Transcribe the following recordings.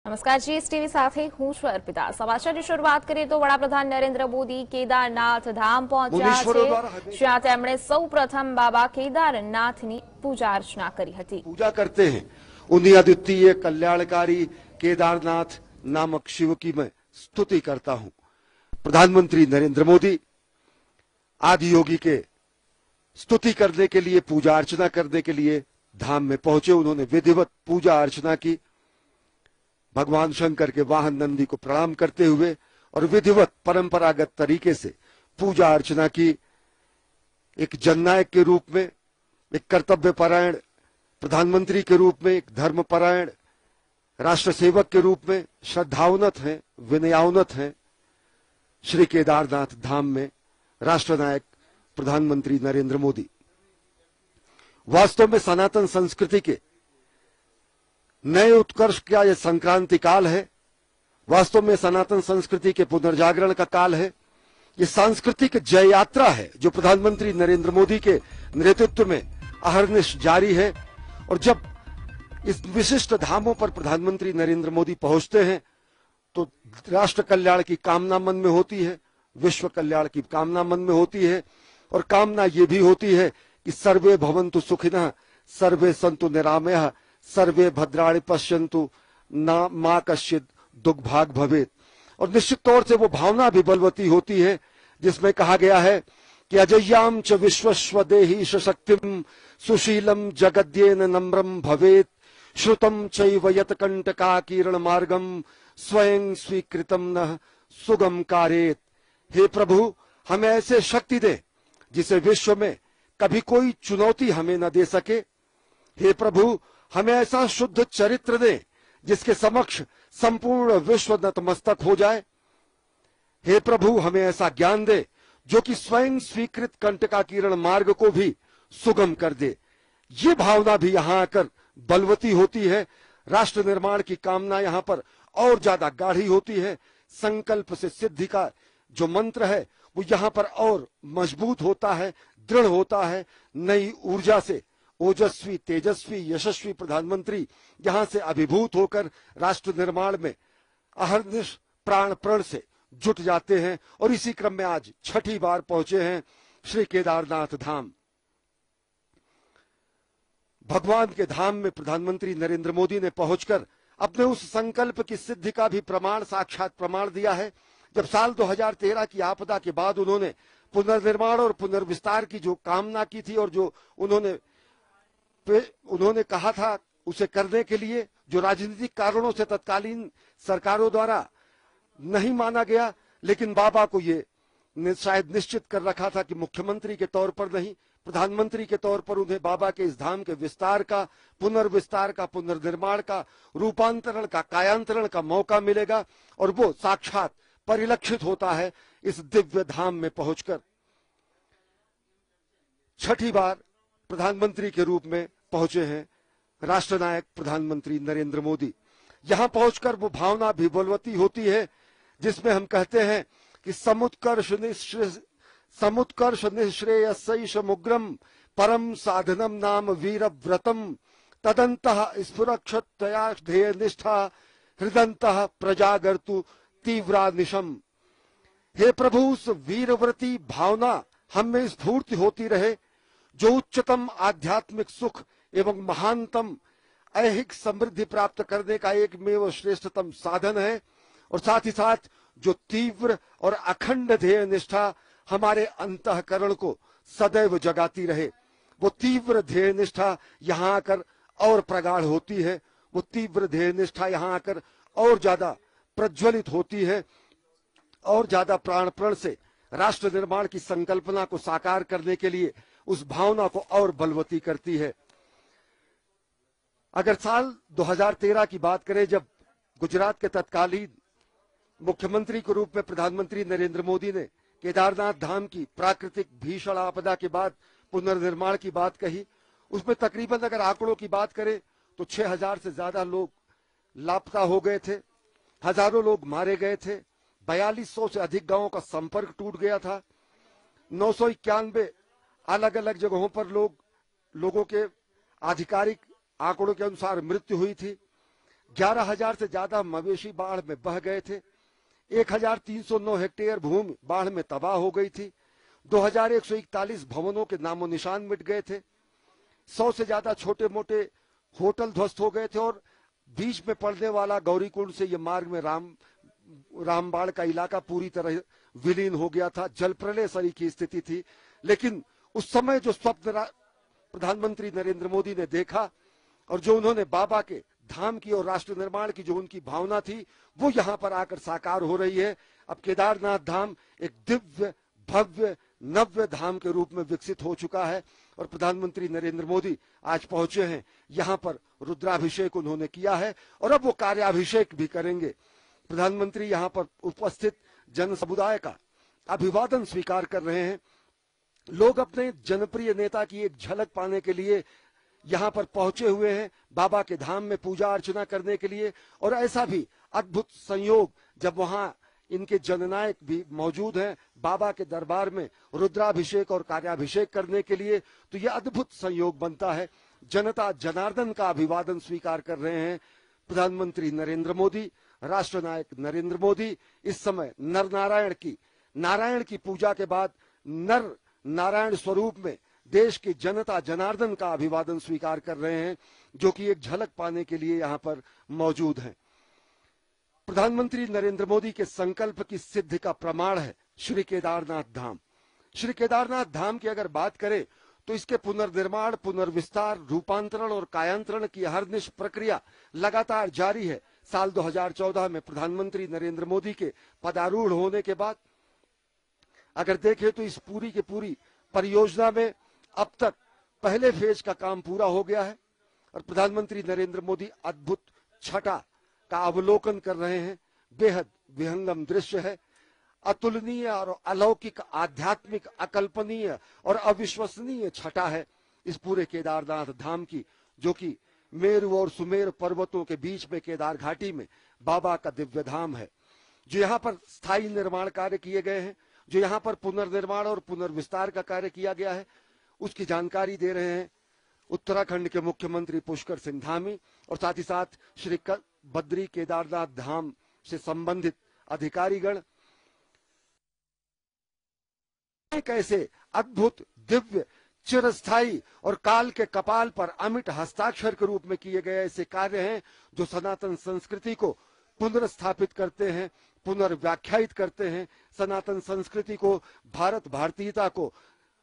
નમસ્કાર જીએસટીવી સાથે હું છું અર્પિતા। સમાચારની શરૂઆત કરીએ તો વડાપ્રધાન નરેન્દ્ર મોદી કેદારનાથ ધામ પહોંચ્યા છે, જ્યાં તેમણે સૌપ્રથમ બાબા કેદારનાથની પૂજા અર્ચના કરી હતી। पूजा करते हैं उन्हीं अद्वितीय कल्याणकारी केदारनाथ नामक शिव की मैं स्तुति करता हूं। प्रधानमंत्री नरेंद्र मोदी आदि योगी के स्तुति करने के लिए, पूजा अर्चना करने के लिए धाम में पहुंचे। उन्होंने विधिवत पूजा अर्चना की, भगवान शंकर के वाहन नंदी को प्रणाम करते हुए और विधिवत परंपरागत तरीके से पूजा अर्चना की। एक जननायक के रूप में, एक कर्तव्यपरायण प्रधानमंत्री के रूप में, एक धर्मपरायण राष्ट्र सेवक के रूप में श्रद्धाउन्नत हैं, विनयाउन्नत हैं। श्री केदारनाथ धाम में राष्ट्रनायक प्रधानमंत्री नरेंद्र मोदी वास्तव में सनातन संस्कृति के नए उत्कर्ष का यह संक्रांति काल है। वास्तव में सनातन संस्कृति के पुनर्जागरण का काल है। ये सांस्कृतिक जय यात्रा है जो प्रधानमंत्री नरेंद्र मोदी के नेतृत्व में अहर्निश जारी है। और जब इस विशिष्ट धामों पर प्रधानमंत्री नरेंद्र मोदी पहुंचते हैं तो राष्ट्र कल्याण की कामना मन में होती है, विश्व कल्याण की कामना मन में होती है, और कामना ये भी होती है कि सर्वे भवन्तु सुखिनः, सर्वे सन्तु निरामयः, सर्वे भद्राणि पश्यन्तु मा कश्चित् दुर्भाग् भवेत्। और निश्चित तौर से वो भावना भी बलवती होती है जिसमें कहा गया है कि अजय्याम च विश्वस्व देहीश शक्तिम सुशीलम जगद्येन नम्रम भवेत्, श्रुतम चैव यत् कंटकाकीर्ण मार्गम स्वयं स्वीकृतम न सुगम कारेत। हे प्रभु, हमें ऐसे शक्ति दे जिसे विश्व में कभी कोई चुनौती हमें न दे सके। हे प्रभु, हमें ऐसा शुद्ध चरित्र दे जिसके समक्ष संपूर्ण विश्व नतमस्तक हो जाए। हे प्रभु, हमें ऐसा ज्ञान दे जो कि स्वयं स्वीकृत कंटकाकीर्ण मार्ग को भी सुगम कर दे। ये भावना भी यहां आकर बलवती होती है। राष्ट्र निर्माण की कामना यहां पर और ज्यादा गाढ़ी होती है। संकल्प से सिद्धि का जो मंत्र है वो यहां पर और मजबूत होता है, दृढ़ होता है। नई ऊर्जा से ओजस्वी, तेजस्वी, यशस्वी प्रधानमंत्री यहां से अभिभूत होकर राष्ट्र निर्माण में अहर्निश प्राण प्रण से जुट जाते हैं। और इसी क्रम में आज छठी बार पहुंचे हैं श्री केदारनाथ धाम। भगवान के धाम में प्रधानमंत्री नरेंद्र मोदी ने पहुंचकर अपने उस संकल्प की सिद्धि का भी प्रमाण, साक्षात प्रमाण दिया है। जब साल 2013 की आपदा के बाद उन्होंने पुनर्निर्माण और पुनर्विस्तार की जो कामना की थी और जो उन्होंने कहा था उसे करने के लिए, जो राजनीतिक कारणों से तत्कालीन सरकारों द्वारा नहीं माना गया, लेकिन बाबा को ये शायद निश्चित कर रखा था कि मुख्यमंत्री के तौर पर नहीं, प्रधानमंत्री के तौर पर उन्हें बाबा के इस धाम के विस्तार का, पुनर्विस्तार का, पुनर्निर्माण का, रूपांतरण का, कायांतरण का मौका मिलेगा। और वो साक्षात परिलक्षित होता है इस दिव्य धाम में पहुंचकर। छठी बार प्रधानमंत्री के रूप में पहुंचे हैं राष्ट्रनायक प्रधानमंत्री नरेंद्र मोदी। यहां पहुंचकर वो भावना भी बलवती होती है जिसमें हम कहते हैं कि समुत्कर्ष निःश्रेयसैषमुग्रम परम साधनम नाम वीर व्रतम तदंतः स्फुरक्षतया ध्येय निष्ठा हृदंतः प्रजागर्तु तीव्रानिशम। हे प्रभु, उस वीरव्रती भावना हम में स्फूर्ति होती रहे जो उच्चतम आध्यात्मिक सुख एवं महानतम ऐहिक समृद्धि प्राप्त करने का एकमेव श्रेष्ठतम साधन है। और साथ ही साथ जो तीव्र और अखंड ध्येय निष्ठा हमारे अंतःकरण को सदैव जगाती रहे, वो तीव्र ध्येय निष्ठा यहाँ आकर और प्रगाढ़ होती है। वो तीव्र ध्येय निष्ठा यहाँ आकर और ज्यादा प्रज्वलित होती है और ज्यादा प्राण प्रण से राष्ट्र निर्माण की संकल्पना को साकार करने के लिए उस भावना को और बलवती करती है। अगर साल 2013 की बात करें, जब गुजरात के तत्कालीन मुख्यमंत्री के रूप में प्रधानमंत्री नरेंद्र मोदी ने केदारनाथ धाम की प्राकृतिक भीषण आपदा के बाद पुनर्निर्माण की बात कही, उसमें तकरीबन अगर आंकड़ों की बात करें तो 6000 से ज्यादा लोग लापता हो गए थे, हजारों लोग मारे गए थे, 4200 से अधिक गांवों का संपर्क टूट गया था, 991 अलग अलग जगहों पर लोगों के आधिकारिक आंकड़ों के अनुसार मृत्यु हुई थी। 11,000 से ज्यादा मवेशी बाढ़ में बह गए थे। 1,309 हेक्टेयर भूमि बाढ़ में तबाह हो गई थी। 2,141 भवनों के नामो निशान मिट गए थे। 100 से ज्यादा छोटे मोटे होटल ध्वस्त हो गए थे और बीच में पड़ने वाला गौरीकुंड से ये मार्ग में रामबाड़ का इलाका पूरी तरह विलीन हो गया था। जल प्रलय सरी की स्थिति थी। लेकिन उस समय जो स्वप्न प्रधानमंत्री नरेंद्र मोदी ने देखा और जो उन्होंने बाबा के धाम की और राष्ट्र निर्माण की जो उनकी भावना थी, वो यहाँ पर आकर साकार हो रही है। अब केदारनाथ धाम एक दिव्य भव्य नव्य धाम के रूप में विकसित हो चुका है और प्रधानमंत्री नरेंद्र मोदी आज पहुंचे हैं। यहाँ पर रुद्राभिषेक उन्होंने किया है और अब वो कार्याभिषेक भी करेंगे। प्रधानमंत्री यहाँ पर उपस्थित जन समुदाय का अभिवादन स्वीकार कर रहे हैं। लोग अपने जनप्रिय नेता की एक झलक पाने के लिए यहाँ पर पहुंचे हुए हैं, बाबा के धाम में पूजा अर्चना करने के लिए। और ऐसा भी अद्भुत संयोग जब वहां इनके जननायक भी मौजूद हैं बाबा के दरबार में रुद्राभिषेक और कार्याभिषेक करने के लिए, तो यह अद्भुत संयोग बनता है। जनता जनार्दन का अभिवादन स्वीकार कर रहे हैं। प्रधानमंत्री नरेंद्र मोदी, राष्ट्रनायक नरेंद्र मोदी इस समय नर नारायण की पूजा के बाद नर नारायण स्वरूप में देश की जनता जनार्दन का अभिवादन स्वीकार कर रहे हैं, जो कि एक झलक पाने के लिए यहाँ पर मौजूद हैं। प्रधानमंत्री नरेंद्र मोदी के संकल्प की सिद्धि का प्रमाण है श्री केदारनाथ धाम। श्री केदारनाथ धाम की अगर बात करें तो इसके पुनर्निर्माण, पुनर्विस्तार, रूपांतरण और कायांतरण की हरनिश प्रक्रिया लगातार जारी है। साल 2014 में प्रधानमंत्री नरेंद्र मोदी के पदारूढ़ होने के बाद अगर देखें तो इस पूरी की पूरी परियोजना में अब तक पहले फेज का काम पूरा हो गया है और प्रधानमंत्री नरेंद्र मोदी अद्भुत छटा का अवलोकन कर रहे हैं। बेहद विहंगम दृश्य है। अतुलनीय और अलौकिक, आध्यात्मिक, अकल्पनीय और अविश्वसनीय छटा है इस पूरे केदारनाथ धाम की, जो कि मेरु और सुमेर पर्वतों के बीच में केदार घाटी में बाबा का दिव्य धाम है। जो यहाँ पर स्थायी निर्माण कार्य किए गए हैं, जो यहाँ पर पुनर्निर्माण और पुनर्विस्तार का कार्य किया गया है, उसकी जानकारी दे रहे हैं उत्तराखंड के मुख्यमंत्री पुष्कर सिंह धामी और साथ ही साथ श्री बद्री केदारनाथ धाम से संबंधित अधिकारीगण। कैसे अद्भुत, दिव्य, चिरस्थायी और काल के कपाल पर अमिट हस्ताक्षर के रूप में किए गए ऐसे कार्य हैं जो सनातन संस्कृति को पुनर्स्थापित करते हैं, पुनर्व्याख्यायित करते हैं, सनातन संस्कृति को, भारत भारतीयता को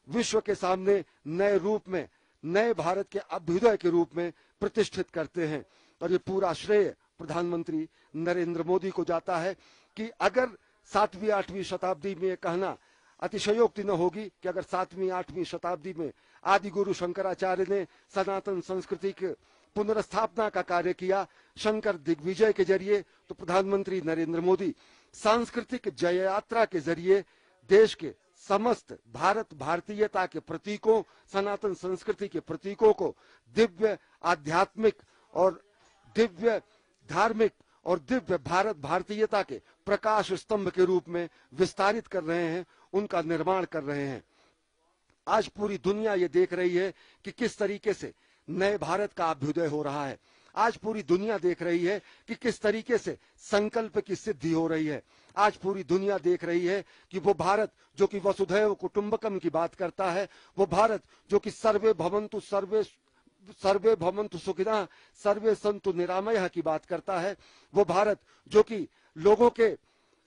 विश्व के सामने नए रूप में, नए भारत के अभ्युदय के रूप में प्रतिष्ठित करते हैं। और ये पूरा श्रेय प्रधानमंत्री नरेंद्र मोदी को जाता है कि अगर 7वीं 8वीं शताब्दी में ये कहना अतिशयोक्ति न होगी कि अगर 7वीं 8वीं शताब्दी में आदि गुरु शंकराचार्य ने सनातन संस्कृति के पुनर्स्थापना का कार्य किया शंकर दिग्विजय के जरिए, तो प्रधानमंत्री नरेंद्र मोदी सांस्कृतिक जय यात्रा के जरिए देश के समस्त भारत भारतीयता के प्रतीकों, सनातन संस्कृति के प्रतीकों को दिव्य आध्यात्मिक और दिव्य धार्मिक और दिव्य भारत भारतीयता के प्रकाश स्तंभ के रूप में विस्तारित कर रहे हैं, उनका निर्माण कर रहे हैं। आज पूरी दुनिया ये देख रही है कि किस तरीके से नए भारत का अभ्युदय हो रहा है। आज पूरी दुनिया देख रही है कि किस तरीके से संकल्प की सिद्धि हो रही है। आज पूरी दुनिया देख रही है कि वो भारत जो कि वसुधैव कुटुंबकम की बात करता है, वो भारत जो कि सर्वे भवन्तु सुखिनः सर्वे सन्तु निरामयः की बात करता है, वो भारत जो कि लोगों के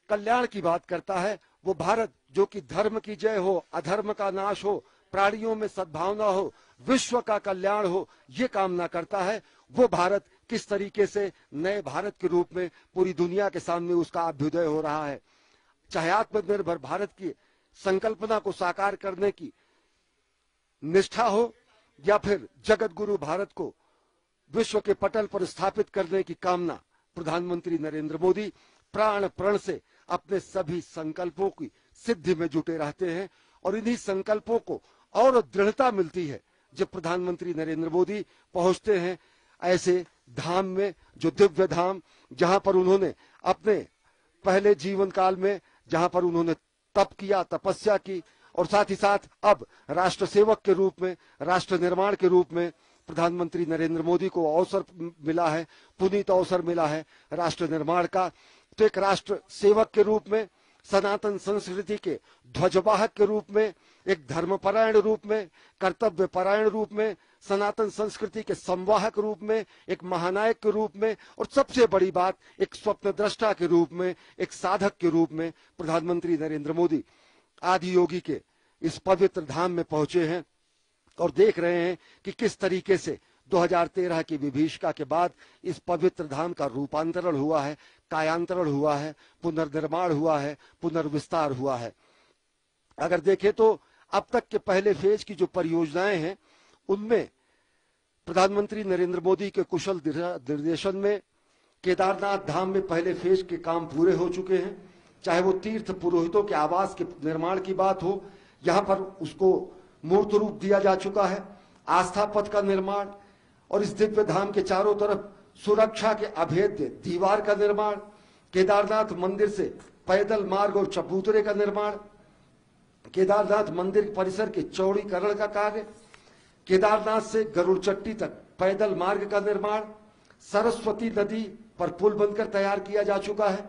कल्याण की बात करता है, वो भारत जो कि धर्म की जय हो, अधर्म का नाश हो, प्राणियों में सद्भावना हो, विश्व का कल्याण हो, ये कामना करता है। वो भारत किस तरीके से नए भारत के रूप में पूरी दुनिया के सामने उसका अभ्युदय हो रहा है। चाहे आत्मनिर्भर भारत की संकल्पना को साकार करने की निष्ठा हो या फिर जगत गुरु भारत को विश्व के पटल पर स्थापित करने की कामना, प्रधानमंत्री नरेंद्र मोदी प्राण प्रण से अपने सभी संकल्पों की सिद्धि में जुटे रहते हैं और इन्हीं संकल्पों को और दृढ़ता मिलती है जब प्रधानमंत्री नरेंद्र मोदी पहुंचते हैं ऐसे धाम में, जो दिव्य धाम जहां पर उन्होंने अपने पहले जीवन काल में जहां पर उन्होंने तप किया, तपस्या की और साथ ही साथ अब राष्ट्र सेवक के रूप में, राष्ट्र निर्माण के रूप में प्रधानमंत्री नरेंद्र मोदी को अवसर मिला है, पुनीत अवसर मिला है राष्ट्र निर्माण का। तो एक राष्ट्र सेवक के रूप में, सनातन संस्कृति के ध्वजवाहक के रूप में, एक धर्मपरायण रूप में, कर्तव्य परायण रूप में, सनातन संस्कृति के संवाहक रूप में, एक महानायक के रूप में, और सबसे बड़ी बात एक स्वप्नद्रष्टा के रूप में, एक साधक के रूप में प्रधानमंत्री नरेंद्र मोदी आदि योगी के इस पवित्र धाम में पहुंचे हैं और देख रहे हैं कि किस तरीके से 2013 की विभीषिका के बाद इस पवित्र धाम का रूपांतरण हुआ है, कायांतरण हुआ है, पुनर्निर्माण हुआ है, पुनर्विस्तार हुआ है। अगर देखें तो अब तक के पहले फेज की जो परियोजनाएं हैं उनमें प्रधानमंत्री नरेंद्र मोदी के कुशल निर्देशन में केदारनाथ धाम में पहले फेज के काम पूरे हो चुके हैं। चाहे वो तीर्थ पुरोहितों के आवास के निर्माण की बात हो, यहाँ पर उसको मूर्त रूप दिया जा चुका है। आस्था पथ का निर्माण और इस दिव्य धाम के चारों तरफ सुरक्षा के अभेद्य दीवार का निर्माण, केदारनाथ मंदिर से पैदल मार्ग और चबूतरे का निर्माण, केदारनाथ मंदिर परिसर के चौड़ीकरण का कार्य, केदारनाथ से गरुड़ चट्टी तक पैदल मार्ग का निर्माण, सरस्वती नदी पर पुल बनकर तैयार किया जा चुका है।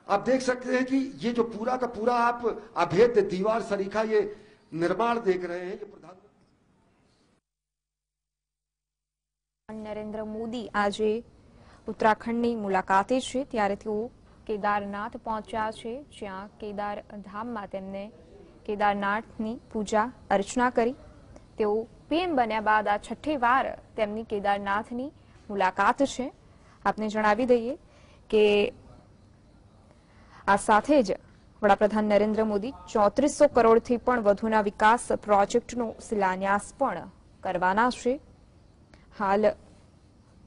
आप देख सकते हैं कि ये जो पूरा का पूरा आप अभेद्य दीवार सरीखा ये निर्माण देख रहे हैं, ये प्रधानमंत्री नरेंद्र मोदी આજે ઉત્તરાખંડની મુલાકાતે છે ત્યારે તેઓ કેદારનાથ પહોંચ્યા છે, જ્યાં કેદાર ધામમાં તેમને કેદારનાથની પૂજા અર્ચના કરી। તેઓ પીએમ બન્યા બાદ આ છઠ્ઠી વાર તેમની કેદારનાથની મુલાકાત છે। આપને જણાવી દઈએ કે આ સાથે જ વડાપ્રધાન નરેન્દ્ર મોદી 3400 કરોડથી પણ વધુના વિકાસ પ્રોજેક્ટનો શિલાન્યાસ પણ કરવાના છે। हाल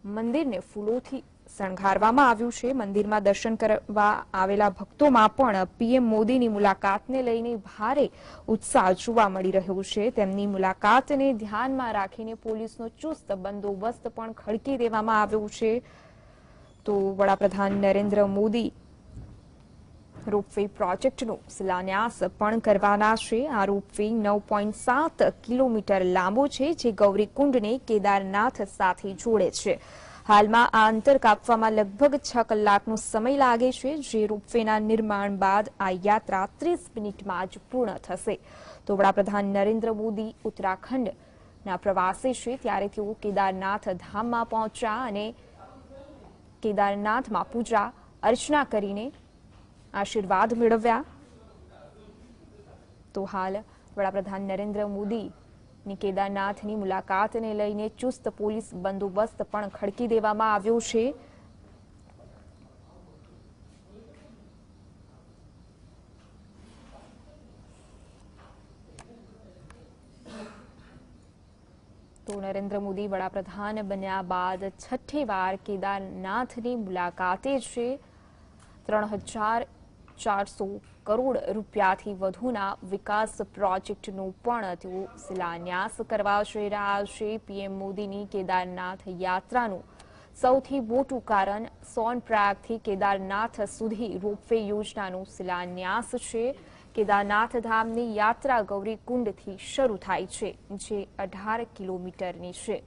मंदिर ने फूलोथी शणगारवामां आव्युं छे। मंदिर में दर्शन करवा आवेला भक्तों पण पीएम मोदी नी मुलाकात ने लईने भारे उत्साह जोवा मळी रह्यो छे। तेमनी मुलाकात ने ध्यान में राखीने पोलीसनो चुस्त बंदोबस्त पण खड़की देवामां आव्यो छे। तो वडाप्रधान नरेंद्र मोदी रोपवे प्रोजेक्टनो शिलान्यास पण करवाना छे। आ रोपवे 9.7 किलोमीटर लांबो छे, जे गौरीकुंडने केदारनाथ साथे जोड़े छे। हालमां आ अंतर कापवामां लगभग 6 कलाकनो समय लागे छे, जे रोपवेना निर्माण बाद आ यात्रा 30 मिनिटमां ज पूर्ण थशे। तो वडाप्रधान नरेंद्र मोदी उत्तराखंडना प्रवासे छे त्यारे तेओ केदारनाथ धाममां पहोंच्या अने केदारनाथमां पूजा अर्चना करीने आशीर्वाद मेळव्या। तो हाल वडाप्रधान नरेंद्र मोदी ની કેદારનાથની મુલાકાતને લઈને ચુસ્ત પોલીસ બંદોબસ્ત પણ ખડકી દેવામાં આવ્યો છે। તો નરેન્દ્ર મોદી વડાપ્રધાન બન્યા બાદ છઠ્ઠી વાર કેદારનાથની મુલાકાતે છે। 3400 करोड़ रूपियाथी वधुना विकास प्रोजेक्टनो पण तेओ शिलान्यास करवा जई रह्या छे। पीएम मोदीनी केदारनाथ यात्रानुं सौथी मोटुं कारण सोनप्रयागथी केदारनाथ सुधी रोपवे योजनानो शिलान्यास छे। केदारनाथ धामनी यात्रा गौरीकुंडथी शरू थाय छे, जे 18 किलोमीटरनी छे।